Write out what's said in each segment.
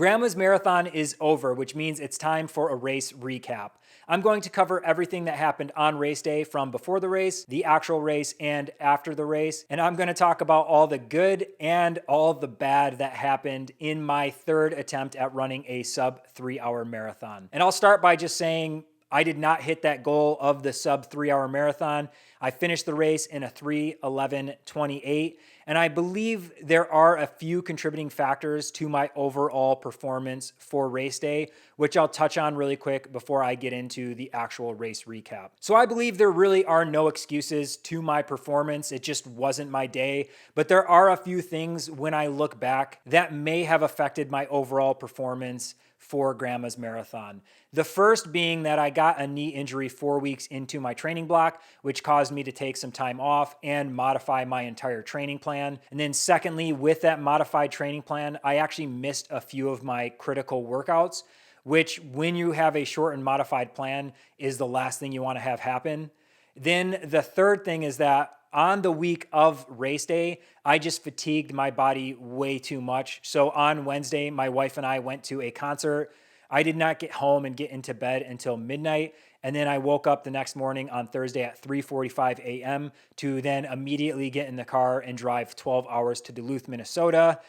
Grandma's Marathon is over, which means it's time for a race recap. I'm going to cover everything that happened on race day from before the race, the actual race, and after the race. And I'm going to talk about all the good and all the bad that happened in my third attempt at running a sub 3-hour marathon. And I'll start by just saying I did not hit that goal of the sub 3-hour marathon. I finished the race in a 3:11:28, and I believe there are a few contributing factors to my overall performance for race day, which I'll touch on really quick before I get into the actual race recap. So I believe there really are no excuses to my performance. It just wasn't my day, but there are a few things when I look back that may have affected my overall performance for Grandma's Marathon. The first being that I got a knee injury 4 weeks into my training block, which caused me to take some time off and modify my entire training plan. And then secondly, with that modified training plan, I actually missed a few of my critical workouts, which when you have a short and modified plan is the last thing you want to have happen. Then the third thing is that on the week of race day, I just fatigued my body way too much. So on Wednesday, my wife and I went to a concert. I did not get home and get into bed until midnight. And then I woke up the next morning on Thursday at 3:45 a.m. to then immediately get in the car and drive 12 hours to Duluth, Minnesota.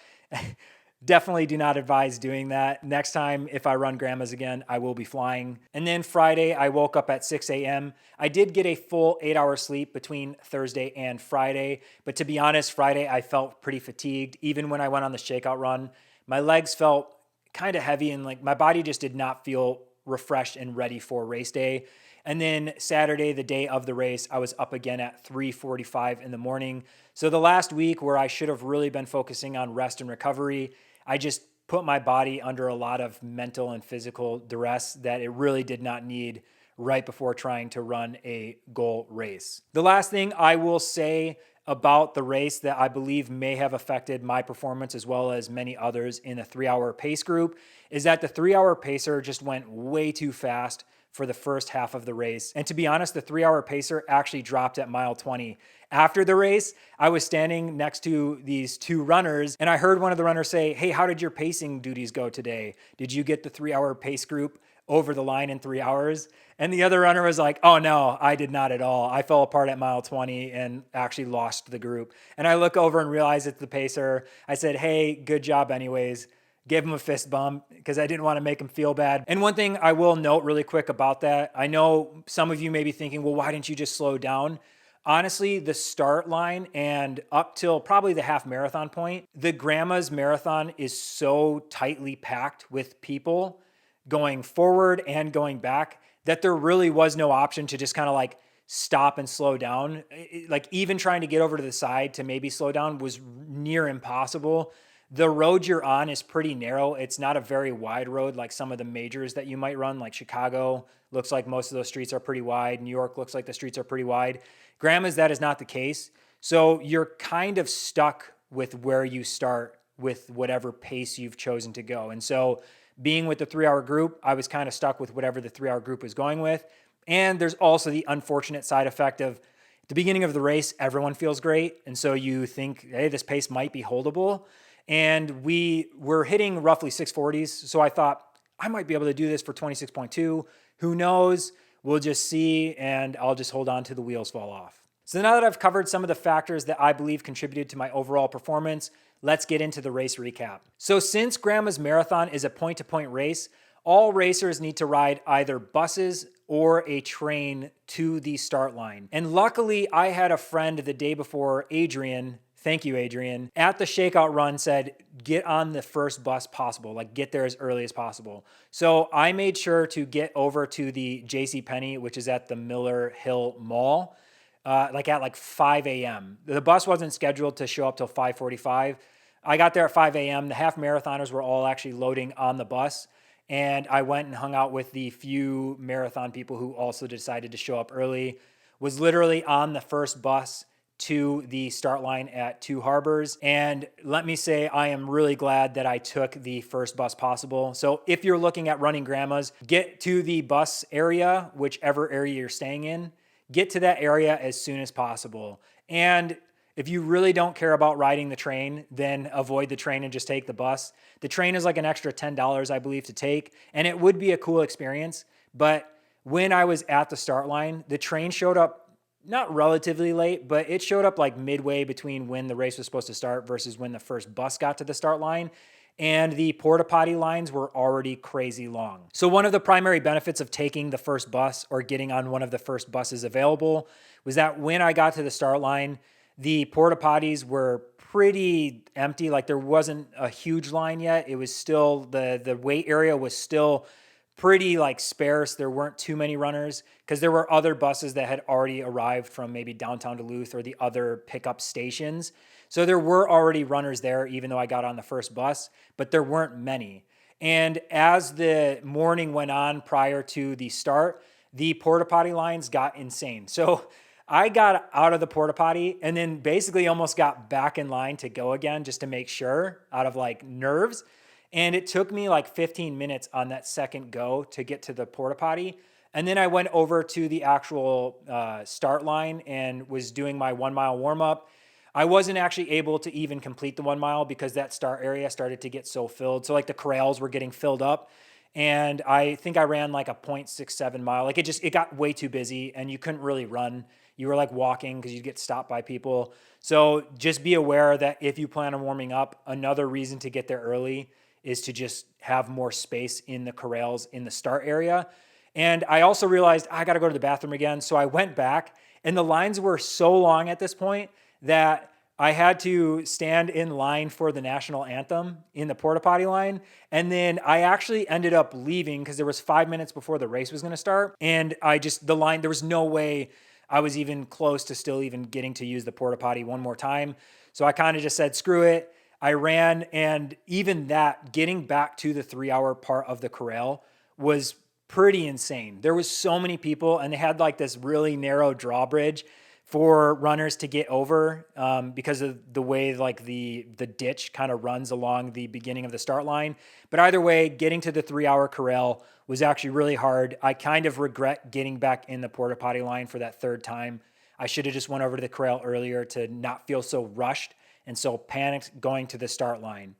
Definitely do not advise doing that. Next time, if I run Grandma's again, I will be flying. And then Friday, I woke up at 6 a.m. I did get a full 8-hour sleep between Thursday and Friday. But to be honest, Friday, I felt pretty fatigued. Even when I went on the shakeout run, my legs felt kind of heavy and like my body just did not feel refreshed and ready for race day. And then Saturday, the day of the race, I was up again at 3:45 in the morning. So the last week where I should have really been focusing on rest and recovery, I just put my body under a lot of mental and physical duress that it really did not need right before trying to run a goal race. The last thing I will say about the race that I believe may have affected my performance as well as many others in the 3-hour pace group is that the 3-hour pacer just went way too fast for the first half of the race. And to be honest, the 3-hour pacer actually dropped at mile 20. After the race, I was standing next to these two runners and I heard one of the runners say, "Hey, how did your pacing duties go today? Did you get the 3-hour pace group over the line in 3 hours?" And the other runner was like, "Oh no, I did not at all. I fell apart at mile 20 and actually lost the group." And I look over and realize it's the pacer. I said, "Hey, good job anyways." Gave him a fist bump because I didn't want to make him feel bad. And one thing I will note really quick about that, I know some of you may be thinking, well, why didn't you just slow down? Honestly, the start line and up till probably the half marathon point, the Grandma's Marathon is so tightly packed with people going forward and going back that there really was no option to just kind of like stop and slow down. Like even trying to get over to the side to maybe slow down was near impossible. The road you're on is pretty narrow. It's not a very wide road like some of the majors that you might run, like Chicago. Looks like most of those streets are pretty wide. New York looks like the streets are pretty wide. Grandma's, that is not the case. So you're kind of stuck with where you start with whatever pace you've chosen to go. And so being with the 3-hour group, I was kind of stuck with whatever the 3-hour group was going with. And there's also the unfortunate side effect of at the beginning of the race, everyone feels great. And so you think, hey, this pace might be holdable. And we were hitting roughly 640s. So I thought I might be able to do this for 26.2. Who knows? We'll just see. And I'll just hold on to the wheels fall off. So now that I've covered some of the factors that I believe contributed to my overall performance, let's get into the race recap. So since Grandma's Marathon is a point-to-point race, all racers need to ride either buses or a train to the start line. And luckily, I had a friend the day before, Adrian. Thank you, Adrian. At the shakeout run said, get on the first bus possible, like get there as early as possible. So I made sure to get over to the JCPenney, which is at the Miller Hill Mall, at 5 a.m. The bus wasn't scheduled to show up till 5:45. I got there at 5 a.m. The half marathoners were all actually loading on the bus. And I went and hung out with the few marathon people who also decided to show up early. Was literally on the first bus to the start line at Two Harbors. And let me say, I am really glad that I took the first bus possible. So if you're looking at running Grandma's, get to the bus area, whichever area you're staying in, get to that area as soon as possible. And If you really don't care about riding the train, then avoid the train and just take the bus. The train is like an extra $10, I believe, to take, and it would be a cool experience. But when I was at the start line, the train showed up not relatively late, but it showed up like midway between when the race was supposed to start versus when the first bus got to the start line. And the porta potty lines were already crazy long. So one of the primary benefits of taking the first bus or getting on one of the first buses available was that when I got to the start line, the porta potties were pretty empty. Like there wasn't a huge line yet. It was still, the wait area was still pretty like sparse. There weren't too many runners because there were other buses that had already arrived from maybe downtown Duluth or the other pickup stations. So there were already runners there, even though I got on the first bus, but there weren't many. And as the morning went on prior to the start, the porta potty lines got insane. So I got out of the porta potty and then basically almost got back in line to go again just to make sure out of like nerves. And it took me like 15 minutes on that second go to get to the porta potty. And then I went over to the actual start line and was doing my 1 mile warm up. I wasn't actually able to even complete the 1 mile because that start area started to get so filled. So like the corrals were getting filled up. And I think I ran like a 0.67 mile. Like it got way too busy and you couldn't really run. You were like walking because you'd get stopped by people. So just be aware that if you plan on warming up, another reason to get there early is to just have more space in the corrals in the start area. And I also realized I got to go to the bathroom again. So I went back and the lines were so long at this point that I had to stand in line for the national anthem in the porta potty line. And then I actually ended up leaving because there was 5 minutes before the race was going to start. And there was no way I was even close to still even getting to use the porta potty one more time. So I kind of just said, screw it. I ran, and even that, getting back to the 3 hour part of the corral was pretty insane. There was so many people, and they had like this really narrow drawbridge for runners to get over because of the way like the ditch kind of runs along the beginning of the start line. But either way, getting to the 3 hour corral was actually really hard. I kind of regret getting back in the porta potty line for that third time. I should have just went over to the corral earlier to not feel so rushed and so panicked going to the start line.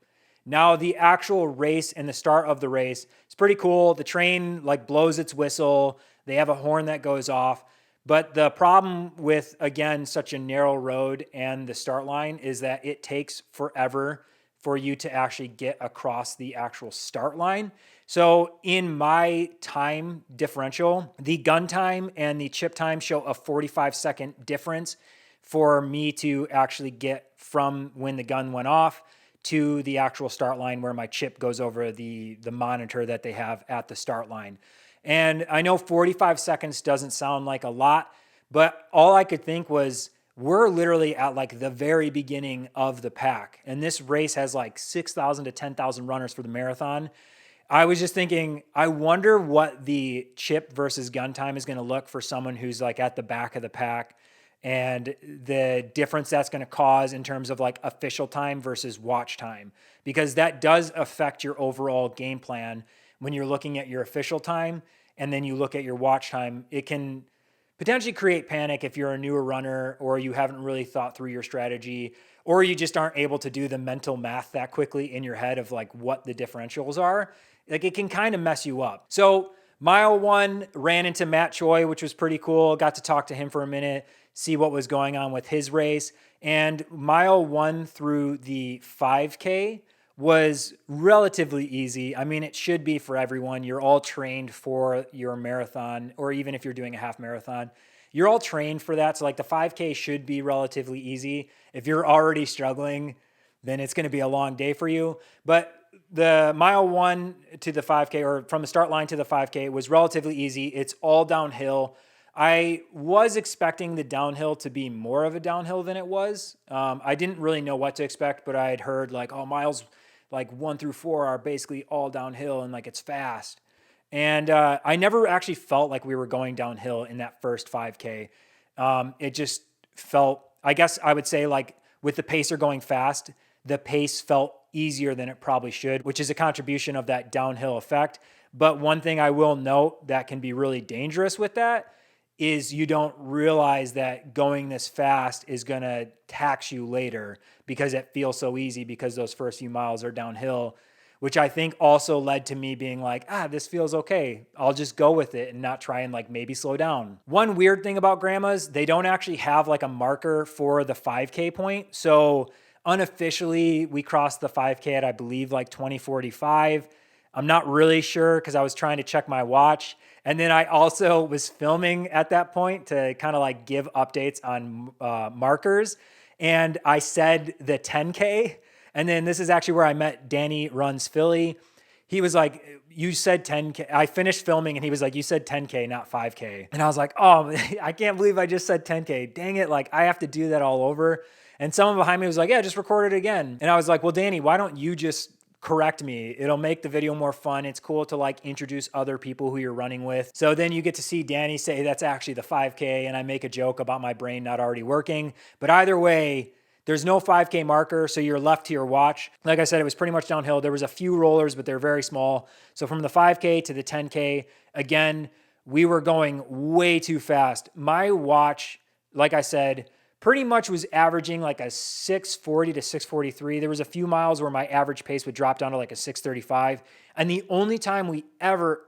Now the actual race and the start of the race, it's pretty cool. The train like blows its whistle. They have a horn that goes off. But the problem with, again, such a narrow road and the start line is that it takes forever for you to actually get across the actual start line. So in my time differential, the gun time and the chip time show a 45-second difference for me to actually get from when the gun went off to the actual start line where my chip goes over the monitor that they have at the start line. And I know 45 seconds doesn't sound like a lot, but all I could think was we're literally at like the very beginning of the pack. And this race has like 6,000 to 10,000 runners for the marathon. I was just thinking, I wonder what the chip versus gun time is going to look for someone who's like at the back of the pack, and the difference that's going to cause in terms of like official time versus watch time, because that does affect your overall game plan. When you're looking at your official time and then you look at your watch time, it can potentially create panic if you're a newer runner or you haven't really thought through your strategy, or you just aren't able to do the mental math that quickly in your head of like what the differentials are. Like it can kind of mess you up. So mile 1 ran into Matt Choi, which was pretty cool. Got to talk to him for a minute, see what was going on with his race. And mile 1 through the 5K was relatively easy. I mean, it should be for everyone. You're all trained for your marathon, or even if you're doing a half marathon, you're all trained for that. So like the 5K should be relatively easy. If you're already struggling, then it's going to be a long day for you. But the mile 1 to the 5K, or from the start line to the 5K, was relatively easy. It's all downhill. I was expecting the downhill to be more of a downhill than it was. I didn't really know what to expect, but I had heard like, oh, miles like 1 through 4 are basically all downhill and like it's fast. And I never actually felt like we were going downhill in that first 5K. It just felt, I guess I would say, like with the pacer going fast, the pace felt easier than it probably should, which is a contribution of that downhill effect. But one thing I will note that can be really dangerous with that is you don't realize that going this fast is going to tax you later because it feels so easy because those first few miles are downhill, which I think also led to me being like, this feels okay. I'll just go with it and not try and like maybe slow down. One weird thing about grandmas, they don't actually have like a marker for the 5K point. So unofficially, we crossed the 5K at, I believe, like 20:45. I'm not really sure because I was trying to check my watch. And then I also was filming at that point to kind of like give updates on markers. And I said the 10K. And then this is actually where I met Danny Runs Philly. He was like, you said 10K. I finished filming and he was like, you said 10K, not 5K. And I was like, oh, I can't believe I just said 10K. Dang it. Like I have to do that all over. And someone behind me was like, yeah, just record it again. And I was like, well, Danny, why don't you just correct me? It'll make the video more fun. It's cool to like introduce other people who you're running with. So then you get to see Danny say that's actually the 5K, and I make a joke about my brain not already working. But either way, there's no 5K marker, so you're left to your watch. Like I said, it was pretty much downhill. There was a few rollers, but they're very small. So from the 5K to the 10K, again, we were going way too fast. My watch, like I said, pretty much was averaging like a 6:40 to 6:43. There was a few miles where my average pace would drop down to like a 6:35. And the only time we ever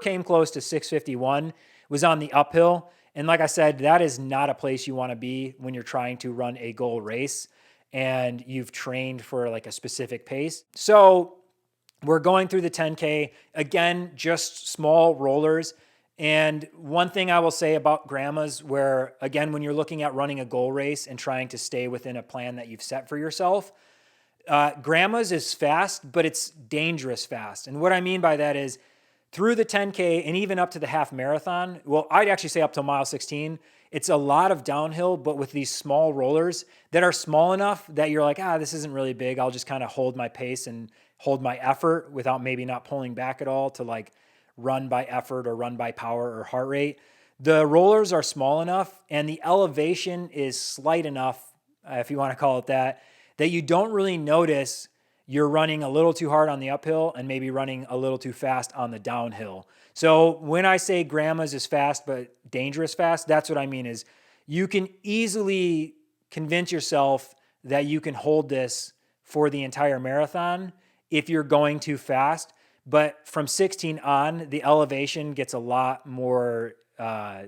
came close to 6:51 was on the uphill. And like I said, that is not a place you want to be when you're trying to run a goal race and you've trained for like a specific pace. So we're going through the 10K, again, just small rollers. And one thing I will say about grandmas, where again, when you're looking at running a goal race and trying to stay within a plan that you've set for yourself, grandmas is fast, but it's dangerous fast. And what I mean by that is through the 10K and even up to the half marathon, well, I'd actually say up to mile 16, it's a lot of downhill, but with these small rollers that are small enough that you're like, this isn't really big. I'll just kind of hold my pace and hold my effort without maybe not pulling back at all to like run by effort or run by power or heart rate. The rollers are small enough and the elevation is slight enough, if you want to call it that you don't really notice you're running a little too hard on the uphill and maybe running a little too fast on the downhill. So when I say grandma's is fast but dangerous fast, that's what I mean is you can easily convince yourself that you can hold this for the entire marathon if you're going too fast. But from 16 on, the elevation gets a lot more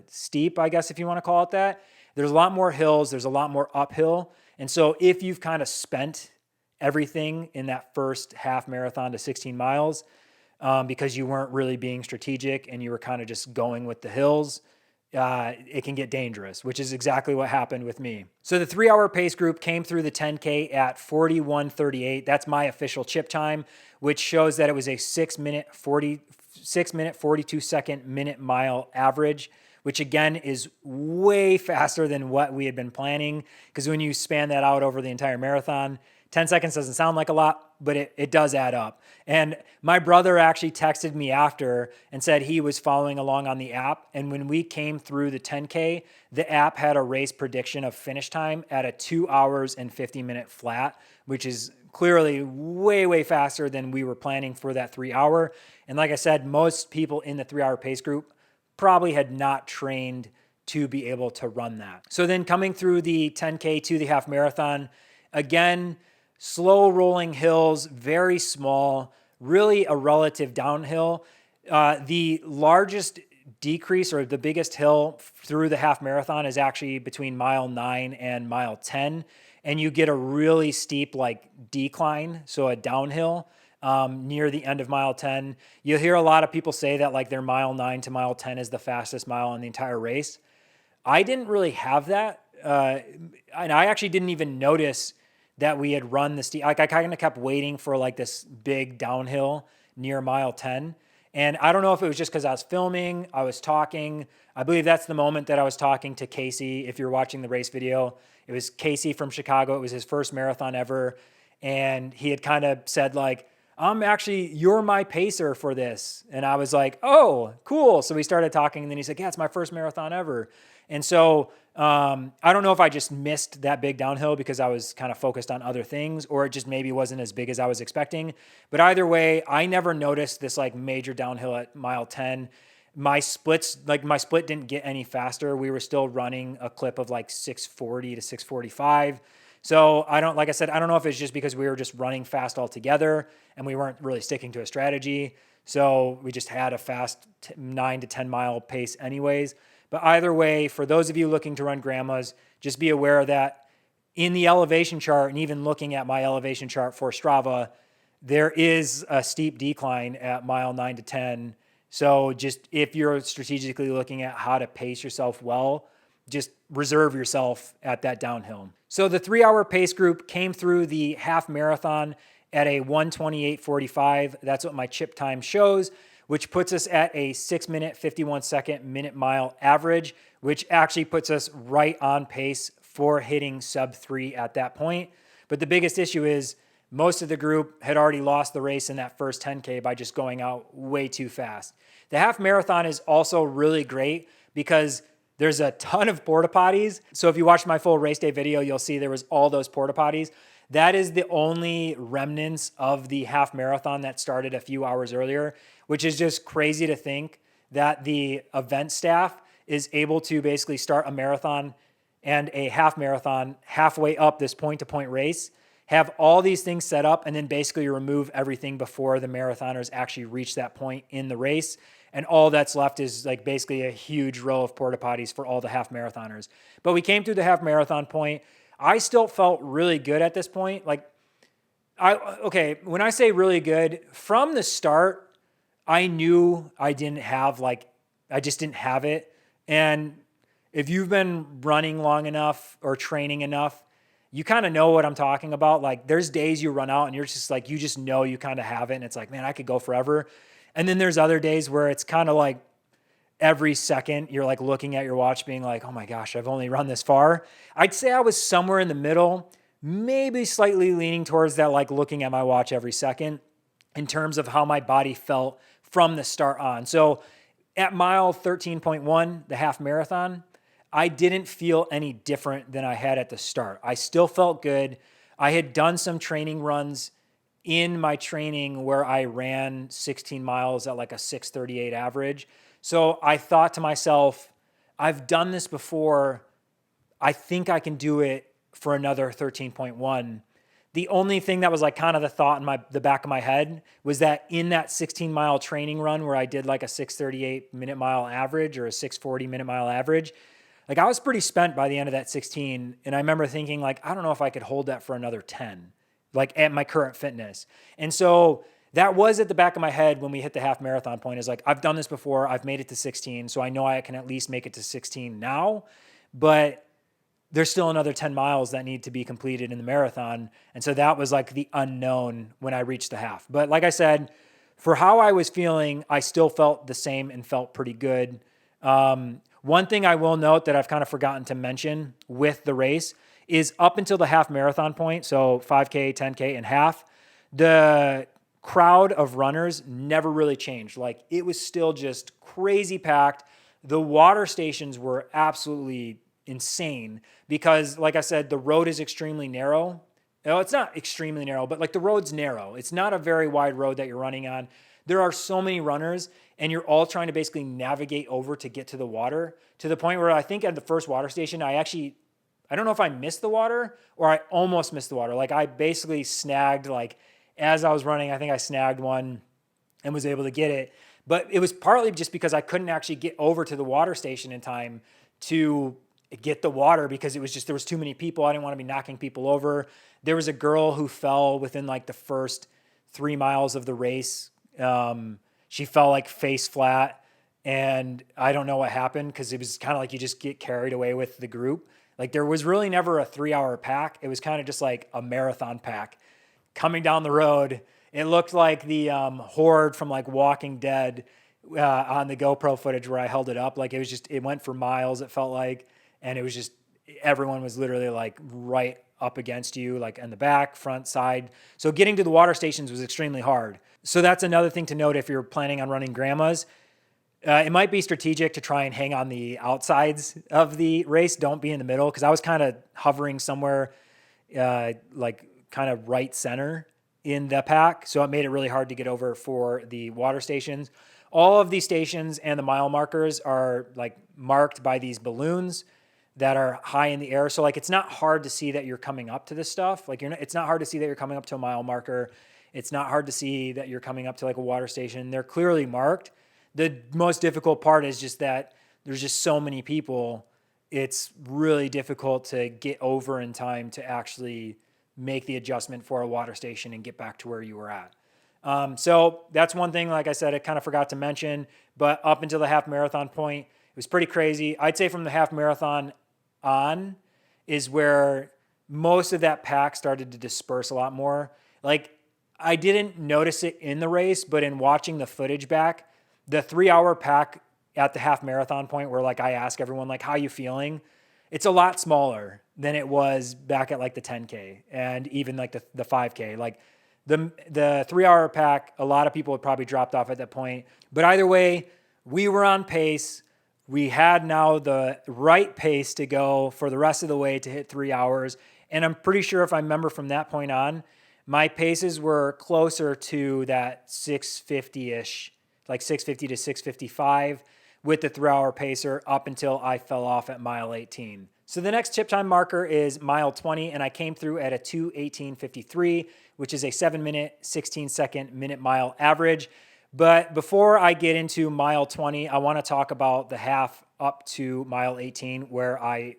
steep, I guess, if you want to call it that. There's a lot more hills. There's a lot more uphill. And so if you've kind of spent everything in that first half marathon to 16 miles because you weren't really being strategic and you were kind of just going with the hills, it can get dangerous, which is exactly what happened with me. So the 3-hour pace group came through the 10K at 41:38. That's my official chip time, which shows that it was a 6 minute 42 second minute mile average, which again is way faster than what we had been planning. Because when you span that out over the entire marathon, 10 seconds doesn't sound like a lot, but it does add up. And my brother actually texted me after and said he was following along on the app. And when we came through the 10K, the app had a race prediction of finish time at a 2 hours and 50 minute flat, which is clearly way, way faster than we were planning for that 3 hour. And like I said, most people in the 3-hour pace group probably had not trained to be able to run that. So then coming through the 10K to the half marathon, again, slow rolling hills, very small, really a relative downhill. The largest decrease or the biggest hill through the half marathon is actually between mile 9 and mile 10. And you get a really steep like decline, so a downhill near the end of mile 10. You'll hear a lot of people say that like their mile 9 to mile 10 is the fastest mile in the entire race. I didn't really have that. And I actually didn't even notice that we had run the steep. Like I kind of kept waiting for like this big downhill near mile 10. And I don't know if it was just because I was filming, I was talking. I believe that's the moment that I was talking to Casey. If you're watching the race video, it was Casey from Chicago. It was his first marathon ever. And he had kind of said like, you're my pacer for this. And I was like, oh, cool. So we started talking and then he's like, yeah, it's my first marathon ever. And so I don't know if I just missed that big downhill because I was kind of focused on other things, or it just maybe wasn't as big as I was expecting. But either way, I never noticed this like major downhill at mile 10. My splits, like my split didn't get any faster. We were still running a clip of like 640 to 645. So like I said, I don't know if it's just because we were just running fast altogether and we weren't really sticking to a strategy. So we just had a fast 9 to 10 mile pace anyways. But either way, for those of you looking to run grandmas, just be aware that in the elevation chart, and even looking at my elevation chart for Strava, there is a steep decline at mile 9 to 10. So just if you're strategically looking at how to pace yourself well, just reserve yourself at that downhill. So the 3-hour pace group came through the half marathon at a 1:28:45. That's what my chip time shows, which puts us at a 6 minute, 51 second minute mile average, which actually puts us right on pace for hitting sub 3 at that point. But the biggest issue is most of the group had already lost the race in that first 10K by just going out way too fast. The half marathon is also really great because there's a ton of porta potties. So if you watch my full race day video, you'll see there was all those porta potties. That is the only remnants of the half marathon that started a few hours earlier, which is just crazy to think that the event staff is able to basically start a marathon and a half marathon halfway up this point-to-point race, have all these things set up, and then basically remove everything before the marathoners actually reach that point in the race. And all that's left is like basically a huge row of porta potties for all the half marathoners. But we came through the half marathon point. I still felt really good at this point. When I say really good, from the start, I knew I just didn't have it. And if you've been running long enough or training enough, you kind of know what I'm talking about. Like there's days you run out and you're just like, you just know you kind of have it. And it's like, man, I could go forever. And then there's other days where it's kind of like every second you're like looking at your watch being like, oh my gosh, I've only run this far. I'd say I was somewhere in the middle, maybe slightly leaning towards that, like looking at my watch every second in terms of how my body felt from the start on. So at mile 13.1, the half marathon, I didn't feel any different than I had at the start. I still felt good. I had done some training runs in my training where I ran 16 miles at like a 6:38 average. So I thought to myself, I've done this before. I think I can do it for another 13.1. The only thing that was like kind of the thought in the back of my head was that in that 16 mile training run where I did like a 6:38 minute mile average or a 6:40 minute mile average, like I was pretty spent by the end of that 16. And I remember thinking like, I don't know if I could hold that for another 10, like at my current fitness. And so that was at the back of my head when we hit the half marathon point, is like, I've done this before. I've made it to 16. So I know I can at least make it to 16 now, but there's still another 10 miles that need to be completed in the marathon. And so that was like the unknown when I reached the half. But like I said, for how I was feeling, I still felt the same and felt pretty good. One thing I will note that I've kind of forgotten to mention with the race is up until the half marathon point, so 5K, 10K, and half, the crowd of runners never really changed. Like it was still just crazy packed. The water stations were absolutely insane because, like I said, the road is extremely narrow. No, it's not extremely narrow, but like the road's narrow. It's not a very wide road that you're running on. There are so many runners and you're all trying to basically navigate over to get to the water, to the point where I think at the first water station, I don't know if I missed the water or I almost missed the water. Like I basically snagged, like as I was running, I think I snagged one and was able to get it. But it was partly just because I couldn't actually get over to the water station in time to get the water because there was too many people. I didn't want to be knocking people over. There was a girl who fell within like the first 3 miles of the race. She fell like face flat, and I don't know what happened because it was kind of like you just get carried away with the group. Like there was really never a 3-hour pack. It was kind of just like a marathon pack coming down the road. It looked like the horde from like Walking Dead on the GoPro footage where I held it up. Like it went for miles, it felt like. And it was just, everyone was literally like right up against you, like in the back, front, side. So getting to the water stations was extremely hard. So that's another thing to note if you're planning on running grandmas. It might be strategic to try and hang on the outsides of the race. Don't be in the middle, because I was kind of hovering somewhere like kind of right center in the pack, so it made it really hard to get over for the water stations. All of these stations and the mile markers are like marked by these balloons that are high in the air. So like, it's not hard to see that you're coming up to this stuff. Like it's not hard to see that you're coming up to a mile marker. It's not hard to see that you're coming up to like a water station. They're clearly marked. The most difficult part is just that there's just so many people. It's really difficult to get over in time to actually make the adjustment for a water station and get back to where you were at. So that's one thing, like I said, I kind of forgot to mention, but up until the half marathon point, it was pretty crazy. I'd say from the half marathon on is where most of that pack started to disperse a lot more. Like, I didn't notice it in the race, but in watching the footage back, the 3-hour pack at the half marathon point where like I ask everyone like, how you feeling? It's a lot smaller than it was back at like the 10K and even like the 5K. Like the 3-hour pack, a lot of people had probably dropped off at that point. But either way, we were on pace. We had now the right pace to go for the rest of the way to hit 3 hours. And I'm pretty sure if I remember from that point on, my paces were closer to that 650-ish, like 650 to 655 with the 3-hour pacer up until I fell off at mile 18. So the next chip time marker is mile 20, and I came through at a 2:18:53, which is a 7-minute, 16-second minute mile average. But before I get into mile 20, I want to talk about the half up to mile 18 where I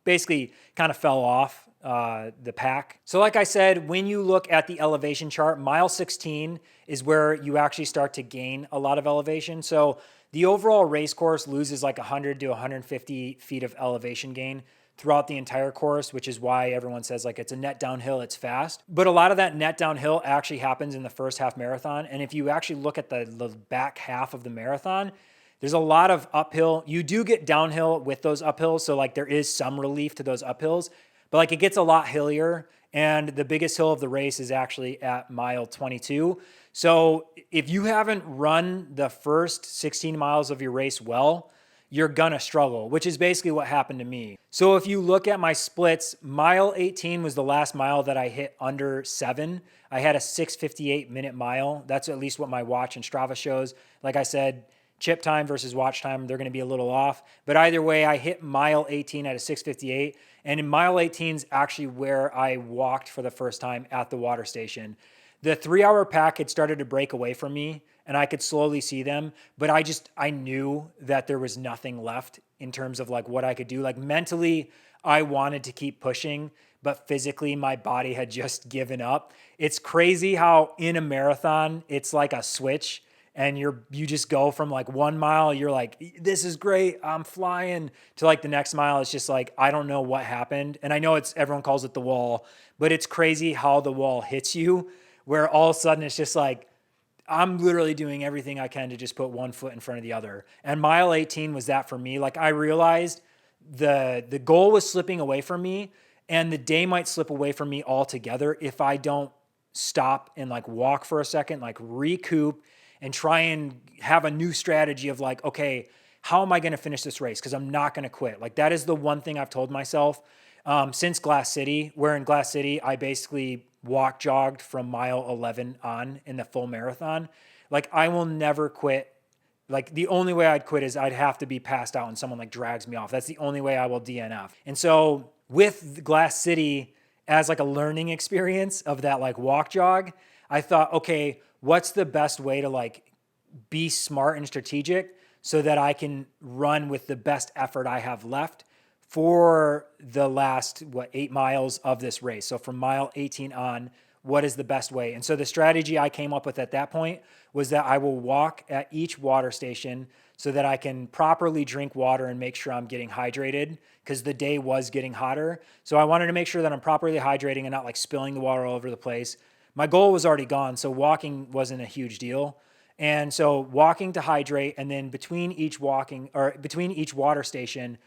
basically kind of fell off the pack. So like I said, when you look at the elevation chart, mile 16 is where you actually start to gain a lot of elevation. So the overall race course loses like 100 to 150 feet of elevation gain throughout the entire course, which is why everyone says like it's a net downhill, it's fast. But a lot of that net downhill actually happens in the first half marathon. And if you actually look at the back half of the marathon, there's a lot of uphill. You do get downhill with those uphills. So like there is some relief to those uphills, but like it gets a lot hillier. And the biggest hill of the race is actually at mile 22. So if you haven't run the first 16 miles of your race well, you're gonna struggle, which is basically what happened to me. So if you look at my splits, mile 18 was the last mile that I hit under 7. I had a 6:58 minute mile. That's at least what my watch and Strava shows. Like I said, chip time versus watch time, they're gonna be a little off. But either way, I hit mile 18 at a 6:58. And in mile 18 is actually where I walked for the first time at the water station. The 3-hour pack had started to break away from me and I could slowly see them, but I knew that there was nothing left in terms of like what I could do. Like mentally, I wanted to keep pushing, but physically my body had just given up. It's crazy how in a marathon, it's like a switch and you just go from like 1 mile, you're like, this is great, I'm flying, to like the next mile, it's just like, I don't know what happened. And I know everyone calls it the wall, but it's crazy how the wall hits you, where all of a sudden it's just like, I'm literally doing everything I can to just put one foot in front of the other. And mile 18 was that for me. Like I realized the goal was slipping away from me and the day might slip away from me altogether if I don't stop and like walk for a second, like recoup and try and have a new strategy of like, okay, how am I going to finish this race? Because I'm not going to quit. Like that is the one thing I've told myself since Glass City, where in Glass City, I basically jogged from mile 11 on in the full marathon. Like I will never quit. Like the only way I'd quit is I'd have to be passed out and someone like drags me off. That's the only way I will DNF. And so with Glass City as like a learning experience of that like walk jog, I thought, okay, what's the best way to like be smart and strategic so that I can run with the best effort I have left for the last, 8 miles of this race. So from mile 18 on, what is the best way? And so the strategy I came up with at that point was that I will walk at each water station so that I can properly drink water and make sure I'm getting hydrated, because the day was getting hotter. So I wanted to make sure that I'm properly hydrating and not like spilling the water all over the place. My goal was already gone, so walking wasn't a huge deal. And so walking to hydrate, and then between each water station,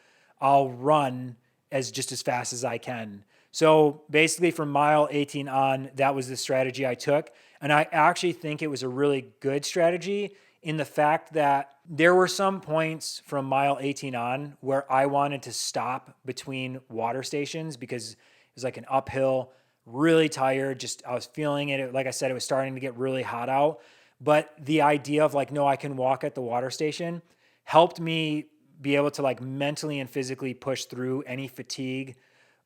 I'll run as fast as I can. So basically from mile 18 on, that was the strategy I took. And I actually think it was a really good strategy in the fact that there were some points from mile 18 on where I wanted to stop between water stations because it was like an uphill, really tired. Just, I was feeling it. Like I said, it was starting to get really hot out. But the idea of like, no, I can walk at the water station helped me be able to like mentally and physically push through any fatigue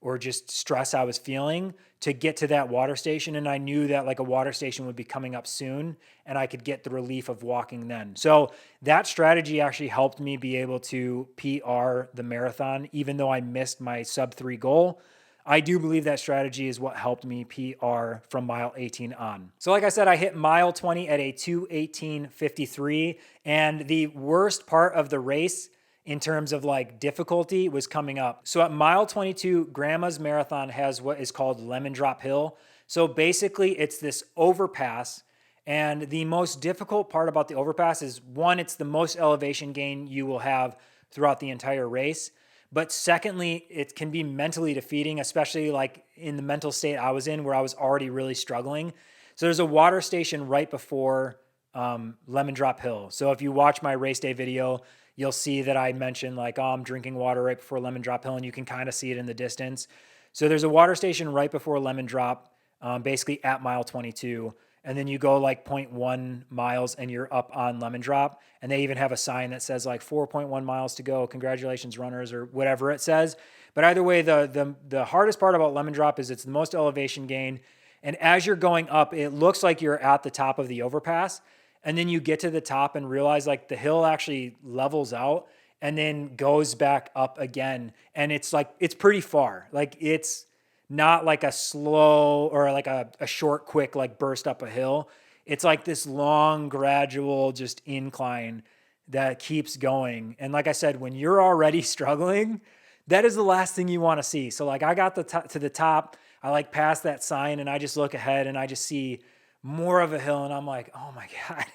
or just stress I was feeling to get to that water station. And I knew that like a water station would be coming up soon and I could get the relief of walking then. So that strategy actually helped me be able to PR the marathon, even though I missed my sub-3 goal. I do believe that strategy is what helped me PR from mile 18 on. So like I said, I hit mile 20 at a 2:18:53. And the worst part of the race in terms of like difficulty was coming up. So at mile 22, Grandma's Marathon has what is called Lemon Drop Hill. So basically it's this overpass. And the most difficult part about the overpass is one, it's the most elevation gain you will have throughout the entire race. But secondly, it can be mentally defeating, especially like in the mental state I was in where I was already really struggling. So there's a water station right before Lemon Drop Hill. So if you watch my race day video, you'll see that I mentioned like, oh, I'm drinking water right before Lemon Drop Hill, and you can kind of see it in the distance. So there's a water station right before Lemon Drop, basically at mile 22. And then you go like 0.1 miles and you're up on Lemon Drop. And they even have a sign that says like 4.1 miles to go. Congratulations, runners, or whatever it says. But either way, the hardest part about Lemon Drop is it's the most elevation gain. And as you're going up, it looks like you're at the top of the overpass. And then you get to the top and realize like the hill actually levels out and then goes back up again. And it's like, it's pretty far. Like it's not like a slow or like a short, quick, like burst up a hill. It's like this long, gradual, just incline that keeps going. And like I said, when you're already struggling, that is the last thing you want to see. So like I got to the top, I like passed that sign and I just look ahead and I just see more of a hill. And I'm like, oh my God,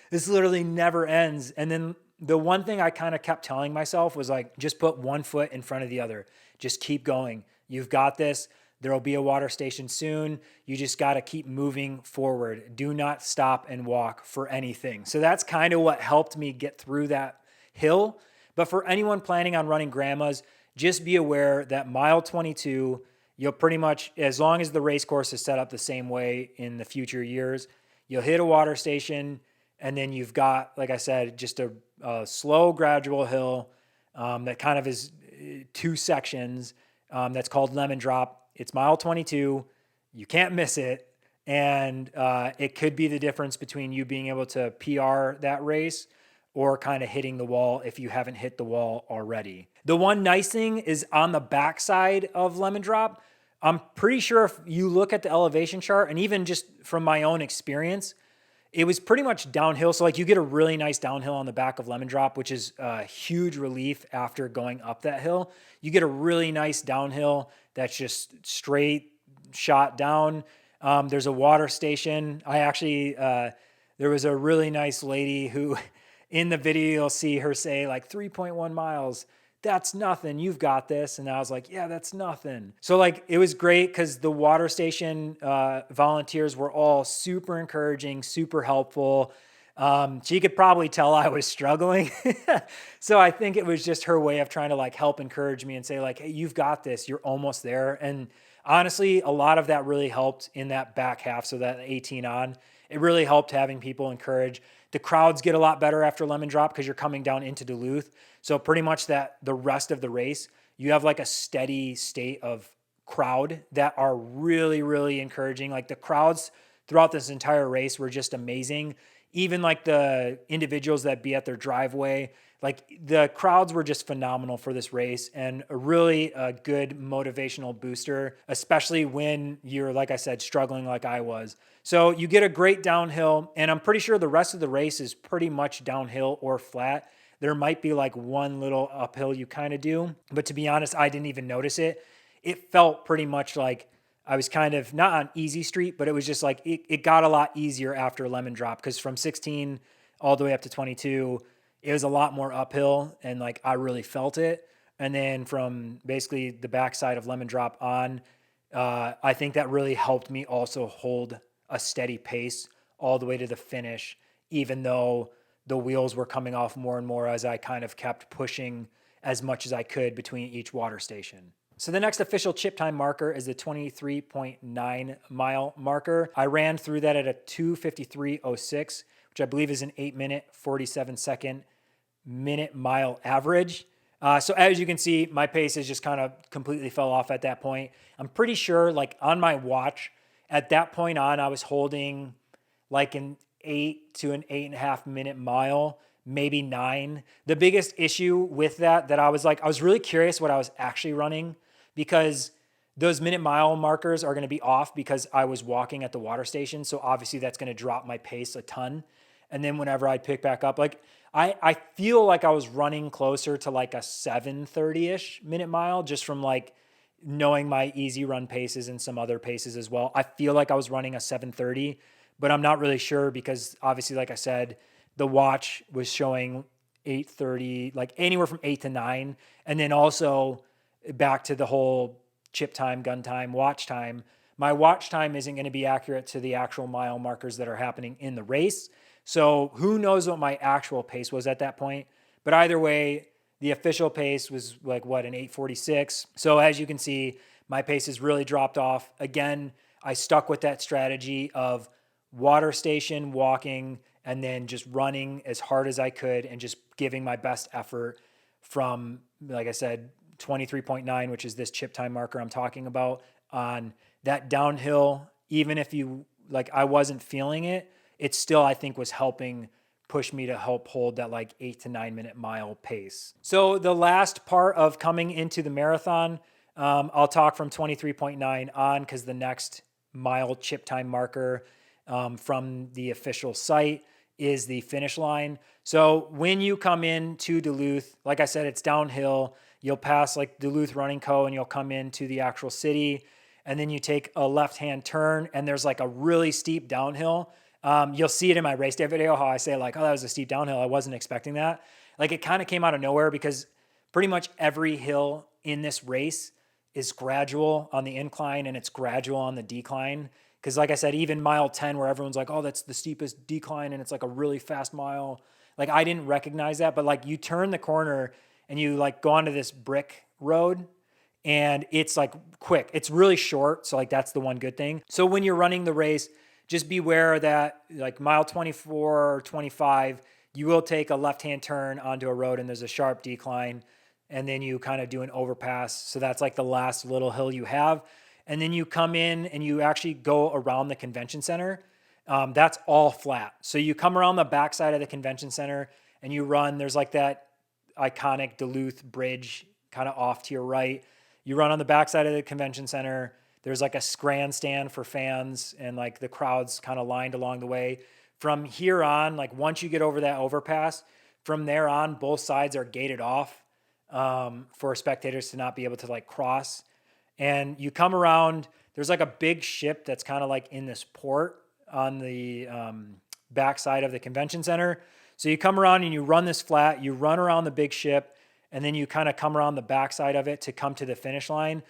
this literally never ends. And then the one thing I kind of kept telling myself was like, just put one foot in front of the other. Just keep going. You've got this. There will be a water station soon. You just got to keep moving forward. Do not stop and walk for anything. So that's kind of what helped me get through that hill. But for anyone planning on running Grandma's, just be aware that mile 22, you'll pretty much, as long as the race course is set up the same way in the future years, you'll hit a water station, and then you've got, like I said, just a slow, gradual hill that kind of is two sections that's called Lemon Drop. It's mile 22. You can't miss it. And it could be the difference between you being able to PR that race or kind of hitting the wall if you haven't hit the wall already. The one nice thing is on the backside of Lemon Drop, I'm pretty sure if you look at the elevation chart, and even just from my own experience, it was pretty much downhill. So like you get a really nice downhill on the back of Lemon Drop, which is a huge relief after going up that hill. You get a really nice downhill that's just straight shot down. There's a water station. I actually, there was a really nice lady who in the video, you'll see her say like 3.1 miles. That's nothing. You've got this. And I was like, yeah, that's nothing. So like, it was great because the water station volunteers were all super encouraging, super helpful. She could probably tell I was struggling. So I think it was just her way of trying to like help encourage me and say like, hey, you've got this. You're almost there. And honestly, a lot of that really helped in that back half. So that 18 on, it really helped having people encourage. The crowds get a lot better after Lemon Drop because you're coming down into Duluth. So pretty much that the rest of the race, you have like a steady state of crowd that are really, really encouraging. Like the crowds throughout this entire race were just amazing. Even like the individuals that be at their driveway, like the crowds were just phenomenal for this race and a really good motivational booster, especially when you're, like I said, struggling like I was. So you get a great downhill, and I'm pretty sure the rest of the race is pretty much downhill or flat. There might be like one little uphill you kind of do, but to be honest, I didn't even notice it. It felt pretty much like I was kind of not on easy street, but it was just like it got a lot easier after Lemon Drop because from 16 all the way up to 22, it was a lot more uphill and like I really felt it. And then from basically the backside of Lemon Drop on, I think that really helped me also hold a steady pace all the way to the finish, even though the wheels were coming off more and more as I kind of kept pushing as much as I could between each water station. So the next official chip time marker is the 23.9 mile marker. I ran through that at a 2:53:06, which I believe is an 8-minute, 47-second minute mile average. So as you can see, my paces just kind of completely fell off at that point. I'm pretty sure like on my watch at that point on, I was holding like an 8 to an 8.5 minute mile, maybe 9. The biggest issue with that I was really curious what I was actually running, because those minute mile markers are going to be off because I was walking at the water station. So obviously that's going to drop my pace a ton. And then whenever I'd pick back up, like I feel like I was running closer to like a 7:30-ish minute mile just from like knowing my easy run paces and some other paces as well. I feel like I was running a 7:30, but I'm not really sure because obviously, like I said, the watch was showing 8:30, like anywhere from 8 to 9. And then also back to the whole chip time, gun time, watch time. My watch time isn't going to be accurate to the actual mile markers that are happening in the race. So who knows what my actual pace was at that point. But either way, the official pace was like an 8:46. So as you can see, my pace has really dropped off. Again, I stuck with that strategy of water station, walking, and then just running as hard as I could and just giving my best effort from, like I said, 23.9, which is this chip time marker I'm talking about, on that downhill. Even if I wasn't feeling it, it still, I think, was helping push me to help hold that like 8 to 9 minute mile pace. So the last part of coming into the marathon, I'll talk from 23.9 on, because the next mile chip time marker from the official site is the finish line. So when you come in to Duluth, like I said, it's downhill. You'll pass like Duluth Running Co. and you'll come into the actual city, and then you take a left-hand turn and there's like a really steep downhill. You'll see it in my race day video, how I say like, oh, that was a steep downhill. I wasn't expecting that. Like it kind of came out of nowhere because pretty much every hill in this race is gradual on the incline and it's gradual on the decline. Because like I said, even mile 10 where everyone's like, oh, that's the steepest decline and it's like a really fast mile. Like I didn't recognize that, but like you turn the corner and you like go onto this brick road and it's like quick. It's really short. So like that's the one good thing. So when you're running the race, just beware that like mile 24 or 25, you will take a left-hand turn onto a road and there's a sharp decline, and then you kind of do an overpass. So that's like the last little hill you have. And then you come in and you actually go around the convention center. That's all flat. So you come around the backside of the convention center and you run. There's like that iconic Duluth bridge kind of off to your right. You run on the backside of the convention center. There's like a grandstand for fans and like the crowd's kind of lined along the way. From here on, like once you get over that overpass, from there on, both sides are gated off for spectators to not be able to like cross. And you come around, there's like a big ship that's kind of like in this port on the backside of the convention center. So you come around and you run this flat, you run around the big ship, and then you kind of come around the backside of it to come to the finish line.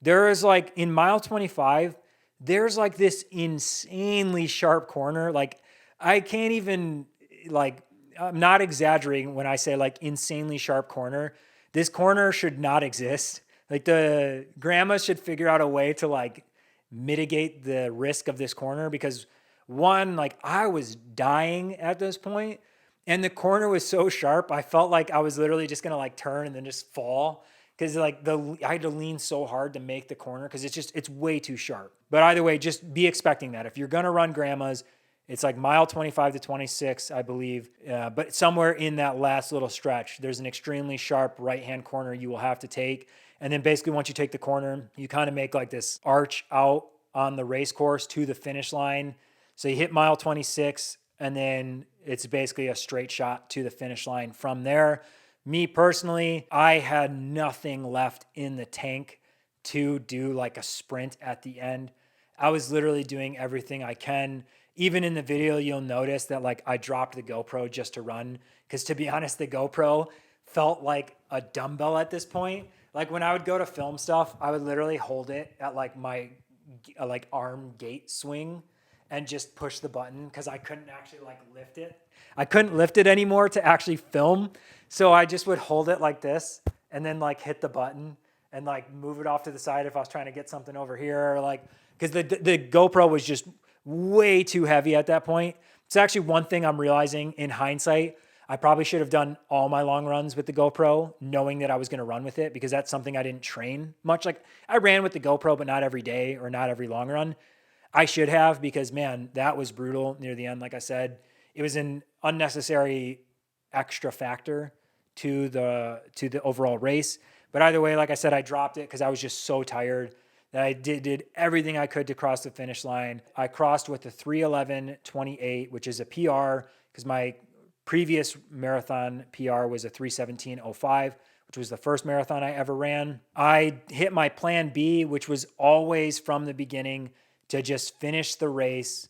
There is like in mile 25, there's like this insanely sharp corner. Like I can't even like, I'm not exaggerating when I say like insanely sharp corner. This corner should not exist. Like the grandma should figure out a way to like mitigate the risk of this corner, because one, like I was dying at this point and the corner was so sharp. I felt like I was literally just going to like turn and then just fall. Cause like I had to lean so hard to make the corner, cause it's way too sharp. But either way, just be expecting that. If you're going to run grandmas, it's like mile 25 to 26, I believe. But somewhere in that last little stretch, there's an extremely sharp right-hand corner you will have to take. And then basically once you take the corner, you kind of make like this arch out on the race course to the finish line. So you hit mile 26 and then it's basically a straight shot to the finish line from there. Me personally, I had nothing left in the tank to do like a sprint at the end. I was literally doing everything I can. Even in the video, you'll notice that like I dropped the GoPro just to run. Because to be honest, the GoPro felt like a dumbbell at this point. Like when I would go to film stuff, I would literally hold it at like my like arm gate swing and just push the button because I couldn't actually like lift it. I couldn't lift it anymore to actually film. So I just would hold it like this and then like hit the button and like move it off to the side if I was trying to get something over here, or like, because the GoPro was just way too heavy at that point. It's actually one thing I'm realizing in hindsight. I probably should have done all my long runs with the GoPro, knowing that I was going to run with it, because that's something I didn't train much. Like, I ran with the GoPro, but not every day or not every long run. I should have, because man, that was brutal near the end. Like I said, it was an unnecessary extra factor to the overall race. But either way, like I said, I dropped it because I was just so tired that I did everything I could to cross the finish line. I crossed with a 3:11:28, which is a PR, because my previous marathon PR was a 3:17:05, which was the first marathon I ever ran. I hit my plan B, which was always from the beginning to just finish the race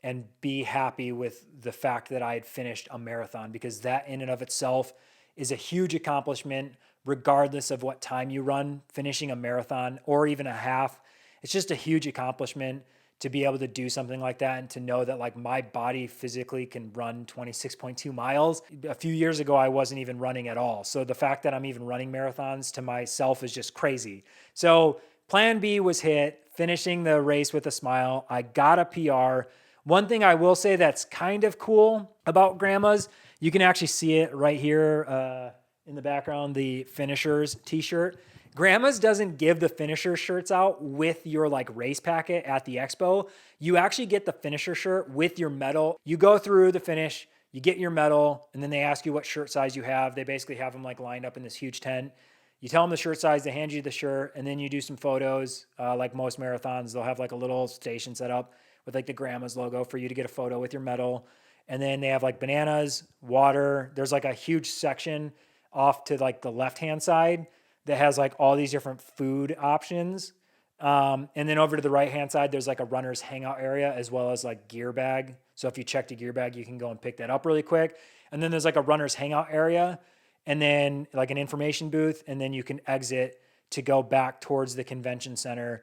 and be happy with the fact that I had finished a marathon, because that in and of itself is a huge accomplishment, regardless of what time you run. Finishing a marathon or even a half, it's just a huge accomplishment to be able to do something like that, and to know that like my body physically can run 26.2 miles. A few years ago, I wasn't even running at all. So the fact that I'm even running marathons to myself is just crazy. So plan B was hit, finishing the race with a smile. I got a PR. One thing I will say that's kind of cool about Grandma's, you can actually see it right here in the background, the finishers t-shirt. Grandma's doesn't give the finisher shirts out with your like race packet at the expo. You actually get the finisher shirt with your medal. You go through the finish, you get your medal, and then they ask you what shirt size you have. They basically have them like lined up in this huge tent. You tell them the shirt size, they hand you the shirt, and then you do some photos. Like most marathons, they'll have like a little station set up with like the Grandma's logo for you to get a photo with your medal. And then they have like bananas, water. There's like a huge section off to like the left-hand side that has like all these different food options. And then over to the right-hand side, there's like a runner's hangout area, as well as like gear bag. So if you checked a gear bag, you can go and pick that up really quick. And then there's like a runner's hangout area, and then like an information booth. And then you can exit to go back towards the convention center.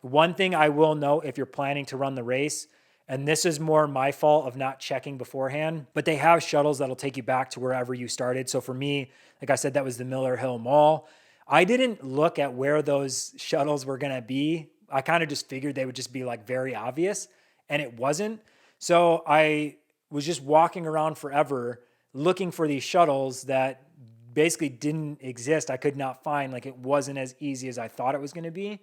One thing I will note, if you're planning to run the race, and this is more my fault of not checking beforehand, but they have shuttles that'll take you back to wherever you started. So for me, like I said, that was the Miller Hill Mall. I didn't look at where those shuttles were going to be. I kind of just figured they would just be like very obvious, and it wasn't. So I was just walking around forever looking for these shuttles that basically didn't exist. I could not find, like, it wasn't as easy as I thought it was going to be.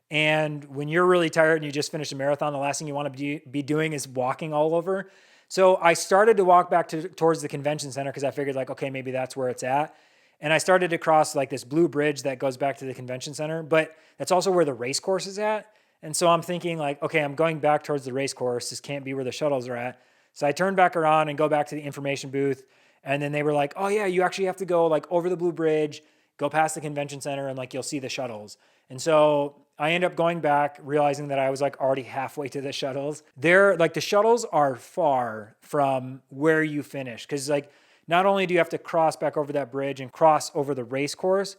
And when you're really tired and you just finished a marathon, the last thing you want to be doing is walking all over. So I started to walk back towards the convention center, because I figured like, okay, maybe that's where it's at. And I started to cross like this blue bridge that goes back to the convention center, but that's also where the race course is at. And so I'm thinking like, okay, I'm going back towards the race course. This can't be where the shuttles are at. So I turned back around and go back to the information booth. And then they were like, oh yeah, you actually have to go like over the blue bridge, go past the convention center, and like you'll see the shuttles. And so I end up going back, realizing that I was like already halfway to the shuttles. They're like, the shuttles are far from where you finish, because like not only do you have to cross back over that bridge and cross over the race course,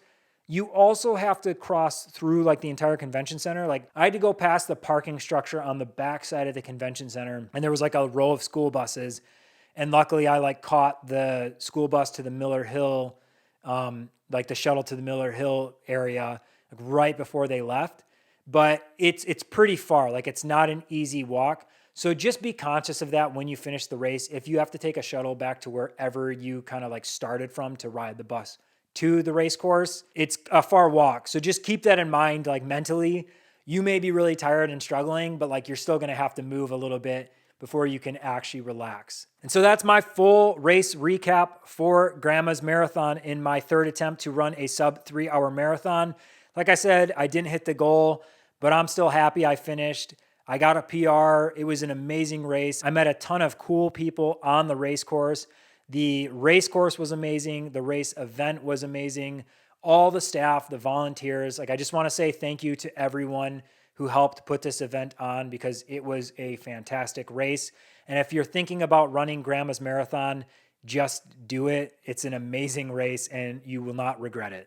you also have to cross through like the entire convention center. Like I had to go past the parking structure on the back side of the convention center, and there was like a row of school buses. And luckily I like caught the school bus to the Miller Hill, like the shuttle to the Miller Hill area, like right before they left. But it's pretty far. Like it's not an easy walk. So just be conscious of that when you finish the race. If you have to take a shuttle back to wherever you kind of like started from to ride the bus to the race course, it's a far walk. So just keep that in mind, like mentally. You may be really tired and struggling, but like you're still going to have to move a little bit before you can actually relax. And so that's my full race recap for Grandma's Marathon in my third attempt to run a sub 3 hour marathon. Like I said, I didn't hit the goal, but I'm still happy I finished. I got a PR. It was an amazing race. I met a ton of cool people on the race course. The race course was amazing. The race event was amazing. All the staff, the volunteers, like I just want to say thank you to everyone who helped put this event on, because it was a fantastic race. And if you're thinking about running Grandma's Marathon, just do it. It's an amazing race and you will not regret it.